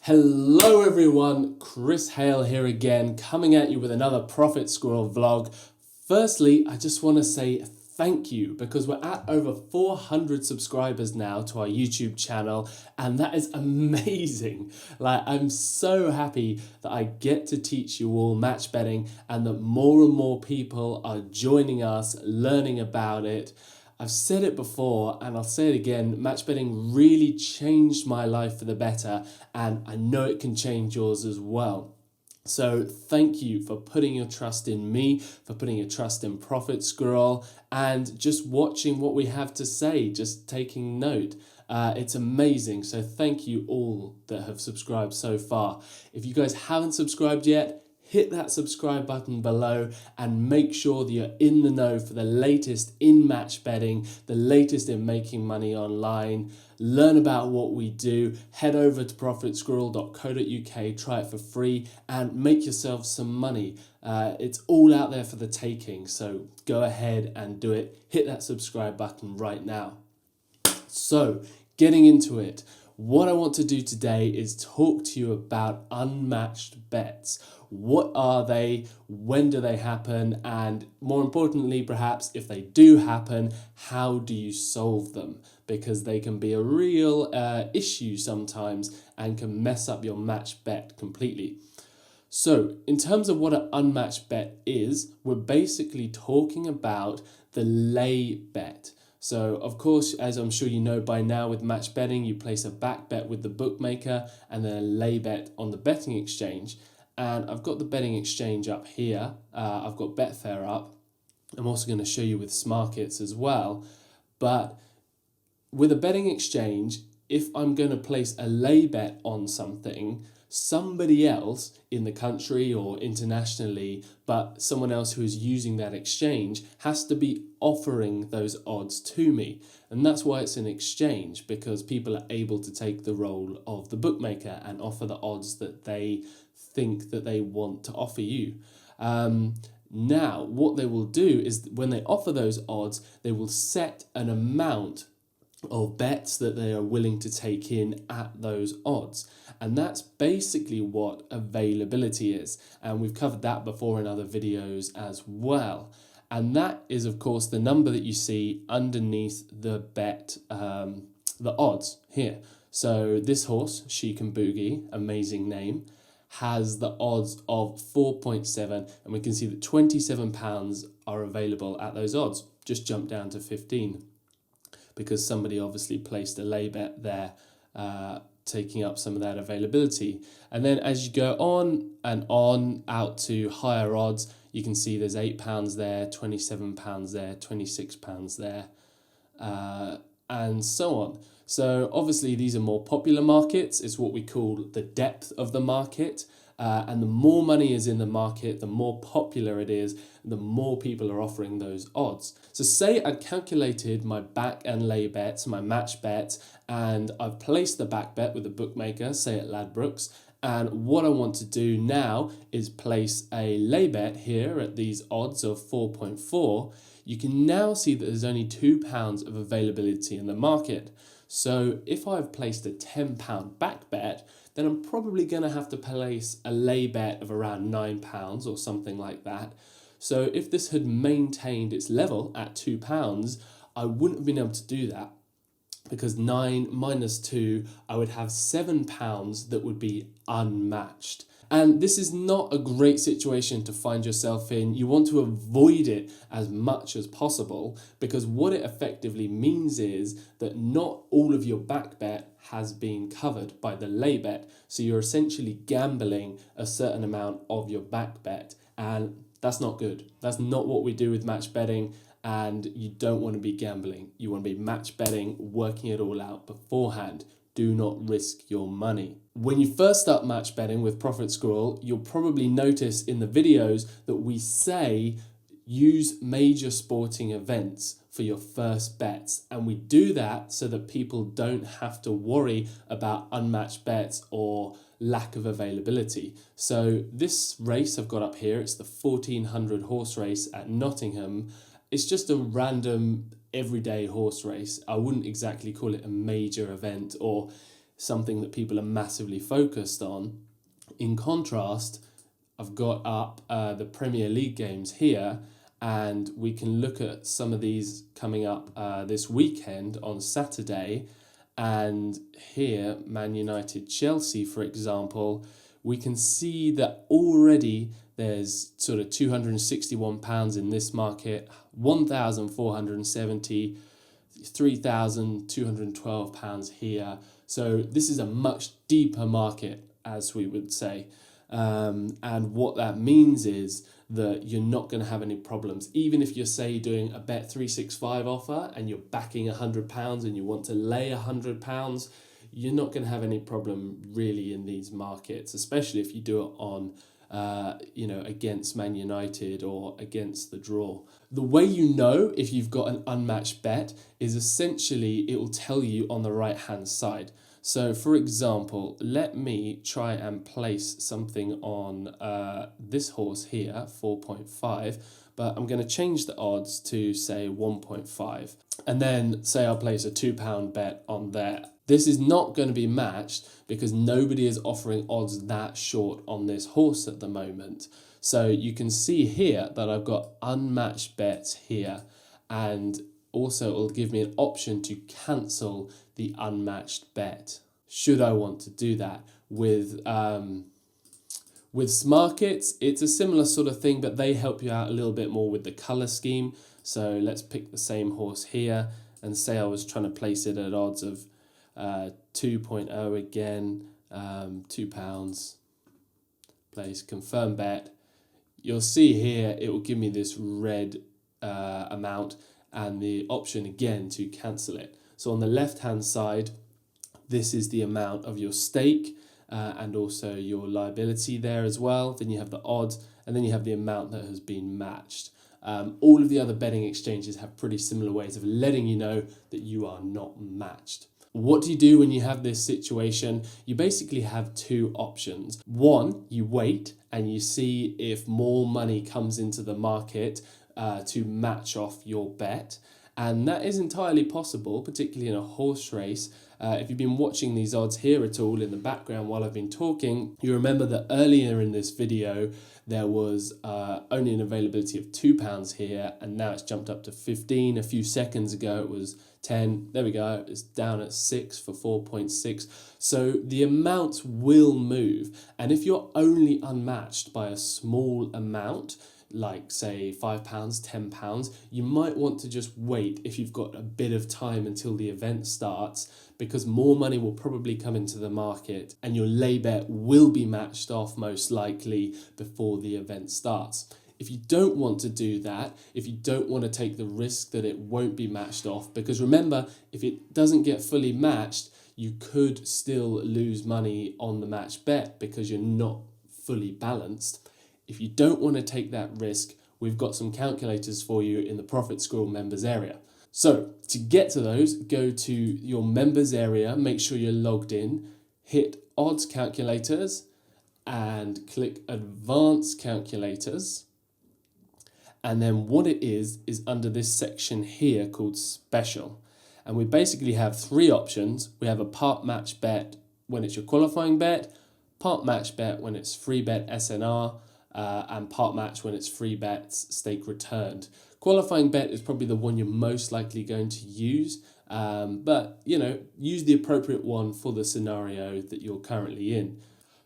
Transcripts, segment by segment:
Hello everyone, Chris Hale here again, coming at you with another Profit Squirrel vlog. Firstly, I just want to say thank you because we're at over 400 subscribers now to our YouTube channel, and that is amazing. I'm so happy that I get to teach you all match betting and that more and more people are joining us, learning about it. I've said it before and I'll say it again, match betting really changed my life for the better, and I know it can change yours as well. So thank you for putting your trust in me, for putting your trust in Profit Squirrel, and just watching what we have to say, just taking note. It's amazing. So thank you all that have subscribed so far. If you guys haven't subscribed yet, hit that subscribe button below and make sure that you're in the know for the latest in match betting, the latest in making money online. Learn about what we do. Head over to profitsquirrel.co.uk, try it for free and make yourself some money. It's all out there for the taking, so go ahead and do it. Hit that subscribe button right now. So, getting into it, what I want to do today is talk to you about unmatched bets. What are they? When do they happen? And more importantly, perhaps if they do happen, how do you solve them? Because they can be a real issue sometimes and can mess up your match bet completely. So in terms of what an unmatched bet is, we're basically talking about the lay bet. So of course, as I'm sure you know by now with match betting, you place a back bet with the bookmaker and then a lay bet on the betting exchange. And I've got the betting exchange up here. I've got Betfair up. I'm also going to show you with Smarkets as well. But with a betting exchange, if I'm going to place a lay bet on something, somebody else in the country or internationally, but someone else who is using that exchange has to be offering those odds to me. And that's why it's an exchange, because people are able to take the role of the bookmaker and offer the odds that they think that they want to offer you. Now, what they will do is when they offer those odds, they will set an amount of bets that they are willing to take in at those odds. And that's basically what availability is. And we've covered that before in other videos as well. And that is, of course, the number that you see underneath the bet, the odds here. So this horse, She Can Boogie, amazing name, has the odds of 4.7, and we can see that £27 are available at those odds. Just jump down to 15. Because somebody obviously placed a lay bet there, taking up some of that availability. And then as you go on and on out to higher odds, you can see there's £8 there, £27 there, £26 there, and so on. So obviously these are more popular markets. It's what we call the depth of the market. And the more money is in the market, the more popular it is, the more people are offering those odds. So say I calculated my back and lay bets, my match bets, and I've placed the back bet with the bookmaker, say at Ladbrokes, and what I want to do now is place a lay bet here at these odds of 4.4. You can now see that there's only £2 of availability in the market. So if I've placed a £10 back bet, then I'm probably going to have to place a lay bet of around £9 or something like that. So if this had maintained its level at £2, I wouldn't have been able to do that, because 9 minus 2, I would have £7 that would be unmatched. And this is not a great situation to find yourself in. You want to avoid it as much as possible, because what it effectively means is that not all of your back bet has been covered by the lay bet. So you're essentially gambling a certain amount of your back bet, and that's not good. That's not what we do with match betting, and you don't want to be gambling. You want to be match betting, working it all out beforehand. Do not risk your money. When you first start match betting with Profit Squirrel, you'll probably notice in the videos that we say use major sporting events for your first bets. And we do that so that people don't have to worry about unmatched bets or lack of availability. So this race I've got up here, it's the 1400 horse race at Nottingham. It's just a random everyday horse race. I wouldn't exactly call it a major event or something that people are massively focused on. In contrast, I've got up the Premier League games here, and we can look at some of these coming up this weekend on Saturday. And here, Man United Chelsea, for example, we can see that already there's sort of £261 in this market, 1,470, £3,212 here. So this is a much deeper market, as we would say. And what that means is that you're not going to have any problems. Even if you're, say, doing a Bet365 offer and you're backing £100 and you want to lay £100, you're not going to have any problem really in these markets, especially if you do it on against Man United or against the draw. The way you know if you've got an unmatched bet is essentially it will tell you on the right hand side. So for example, let me try and place something on this horse here, 4.5, but I'm going to change the odds to say 1.5. And then say I'll place a £2 bet on there. This is not going to be matched because nobody is offering odds that short on this horse at the moment. So you can see here that I've got unmatched bets here, and also it'll give me an option to cancel the unmatched bet should I want to do that. With Smarkets, it's a similar sort of thing, but they help you out a little bit more with the colour scheme. So let's pick the same horse here and say I was trying to place it at odds of 2.0 again, £2, place confirm bet. You'll see here it will give me this red amount and the option again to cancel it. So on the left hand side, this is the amount of your stake and also your liability there as well. Then you have the odds, and then you have the amount that has been matched. All of the other betting exchanges have pretty similar ways of letting you know that you are not matched. What do you do when you have this situation? You basically have two options. One, you wait and you see if more money comes into the market to match off your bet. And that is entirely possible, particularly in a horse race. If you've been watching these odds here at all in the background while I've been talking, you remember that earlier in this video, there was only an availability of £2 here, and now it's jumped up to 15. A few seconds ago, it was 10. There we go. It's down at 6 for 4.6. So the amounts will move. And if you're only unmatched by a small amount, like say £5, £10, you might want to just wait if you've got a bit of time until the event starts, because more money will probably come into the market and your lay bet will be matched off most likely before the event starts. If you don't want to do that, if you don't want to take the risk that it won't be matched off, because remember, if it doesn't get fully matched, you could still lose money on the match bet because you're not fully balanced. If you don't want to take that risk, we've got some calculators for you in the Profit Squirrel members area. So to get to those, go to your members area, make sure you're logged in, hit odds calculators and click advanced calculators. And then what it is under this section here called special. And we basically have three options. We have a part match bet when it's your qualifying bet, part match bet when it's free bet SNR, and part match when it's free bets stake returned. Qualifying bet is probably the one you're most likely going to use, but use the appropriate one for the scenario that you're currently in.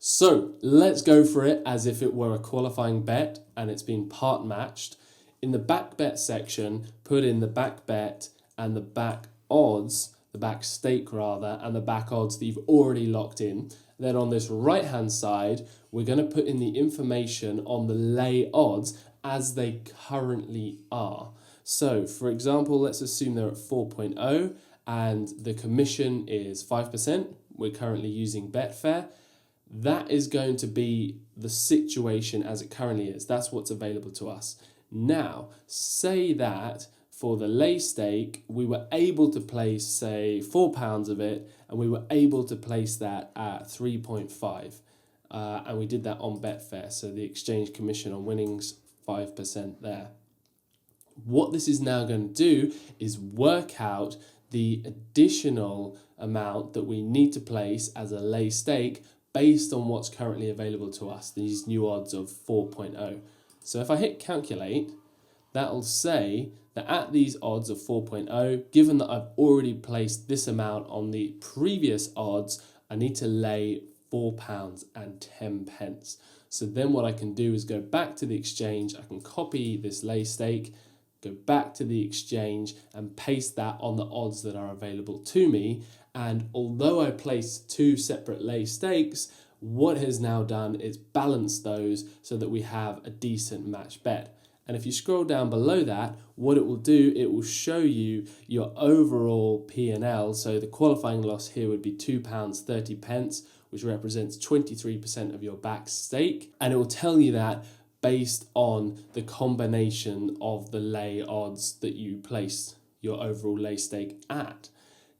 So let's go for it as if it were a qualifying bet and it's been part matched. In the back bet section, put in the back bet and the back odds, the back stake rather, and the back odds that you've already locked in. Then on this right hand side, we're going to put in the information on the lay odds as they currently are. So for example, let's assume they're at 4.0 and the commission is 5%. We're currently using Betfair. That is going to be the situation as it currently is. That's what's available to us. Now, say that for the lay stake, we were able to place, say, £4 of it, and we were able to place that at 3.5. And we did that on Betfair, so the exchange commission on winnings, 5% there. What this is now going to do is work out the additional amount that we need to place as a lay stake based on what's currently available to us, these new odds of 4.0. So if I hit calculate, that'll say that at these odds of 4.0, given that I've already placed this amount on the previous odds, I need to lay £4.10. So then what I can do is go back to the exchange, I can copy this lay stake, go back to the exchange and paste that on the odds that are available to me. And although I placed two separate lay stakes, what it has now done is balance those so that we have a decent match bet. And if you scroll down below that, what it will do, it will show you your overall P&L. So the qualifying loss here would be £2.30, which represents 23% of your back stake. And it will tell you that based on the combination of the lay odds that you placed your overall lay stake at.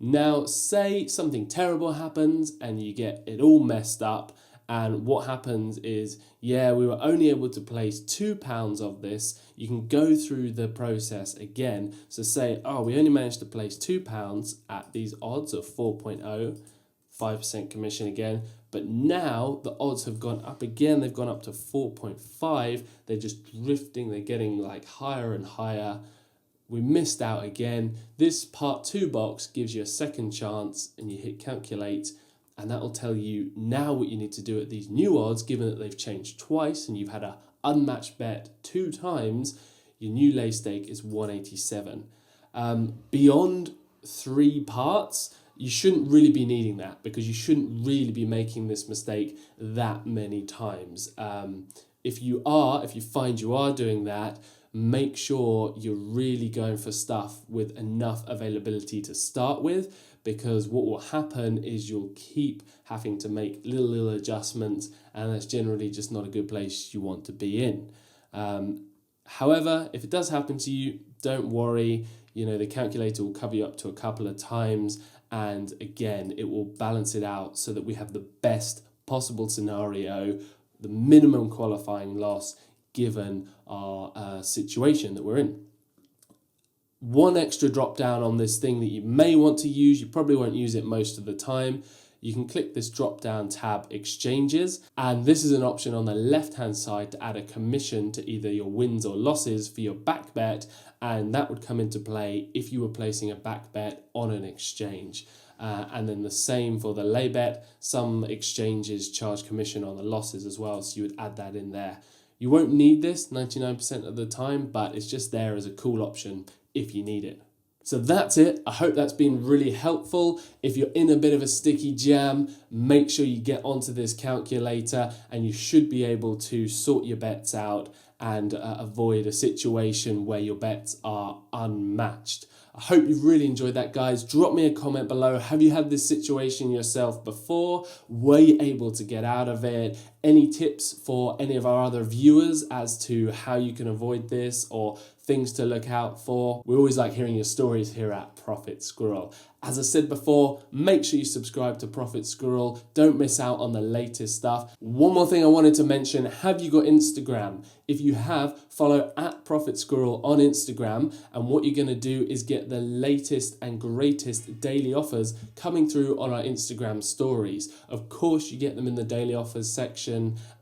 Now, say something terrible happens and you get it all messed up, and what happens is, yeah, we were only able to place £2 of this. You can go through the process again. So say, oh, we only managed to place £2 at these odds of 4.0, 5% commission again. But now the odds have gone up again. They've gone up to 4.5. They're just drifting. They're getting like higher and higher. We missed out again. This part 2 box gives you a second chance, and you hit calculate, and that will tell you now what you need to do at these new odds, given that they've changed twice and you've had a unmatched bet 2 times. Your new lay stake is 187. Beyond 3 parts, you shouldn't really be needing that, because you shouldn't really be making this mistake that many times. If you find you are doing that, make sure you're really going for stuff with enough availability to start with, because what will happen is you'll keep having to make little adjustments, and that's generally just not a good place you want to be in. However, if it does happen to you, don't worry. The calculator will cover you up to a couple of times, and again, it will balance it out so that we have the best possible scenario, the minimum qualifying loss given our situation that we're in. One extra drop down on this thing that you may want to use, you probably won't use it most of the time. You can click this drop down tab, exchanges, and this is an option on the left hand side to add a commission to either your wins or losses for your back bet, and that would come into play if you were placing a back bet on an exchange. And then the same for the lay bet. Some exchanges charge commission on the losses as well, so you would add that in there. You won't need this 99% of the time, but it's just there as a cool option if you need it. So that's it. I hope that's been really helpful. If you're in a bit of a sticky jam, make sure you get onto this calculator, and you should be able to sort your bets out and avoid a situation where your bets are unmatched. I hope you've really enjoyed that, guys. Drop me a comment below. Have you had this situation yourself before? Were you able to get out of it? Any tips for any of our other viewers as to how you can avoid this, or things to look out for? We always like hearing your stories here at Profit Squirrel. As I said before, make sure you subscribe to Profit Squirrel. Don't miss out on the latest stuff. One more thing I wanted to mention, have you got Instagram? If you have, follow at Profit Squirrel on Instagram, and what you're going to do is get the latest and greatest daily offers coming through on our Instagram stories. Of course, you get them in the daily offers section,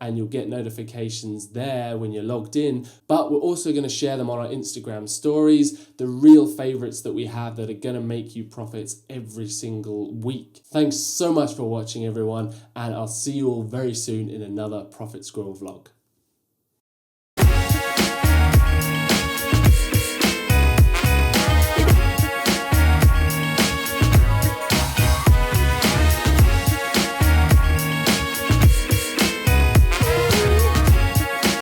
and you'll get notifications there when you're logged in, but we're also going to share them on our Instagram stories, the real favorites that we have that are going to make you profits every single week. Thanks so much for watching, everyone, and I'll see you all very soon in another Profit Squirrel vlog.